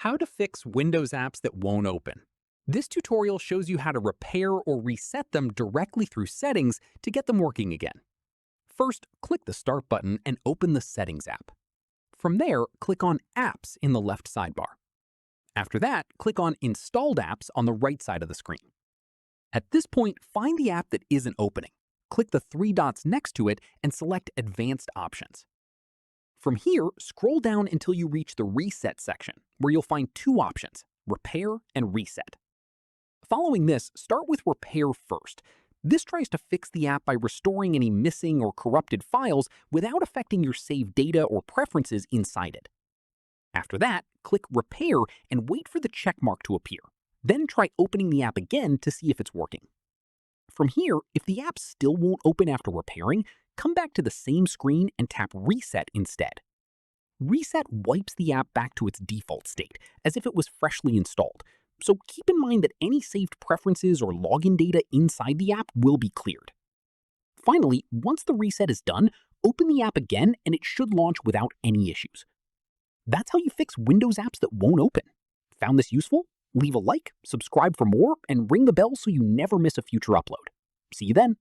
How to fix Windows apps that won't open. This tutorial shows you how to repair or reset them directly through settings to get them working again. First, click the Start button and open the Settings app. From there, click on Apps in the left sidebar. After that, click on Installed Apps on the right side of the screen. At this point, find the app that isn't opening. Click the three dots next to it and select Advanced Options. From here, scroll down until you reach the Reset section, where you'll find two options, Repair and Reset. Following this, start with Repair first. This tries to fix the app by restoring any missing or corrupted files without affecting your saved data or preferences inside it. After that, click Repair and wait for the check mark to appear. Then try opening the app again to see if it's working. From here, if the app still won't open after repairing, come back to the same screen and tap Reset instead. Reset wipes the app back to its default state, as if it was freshly installed, so keep in mind that any saved preferences or login data inside the app will be cleared. Finally, once the reset is done, open the app again and it should launch without any issues. That's how you fix Windows apps that won't open. Found this useful? Leave a like, subscribe for more, and ring the bell so you never miss a future upload. See you then.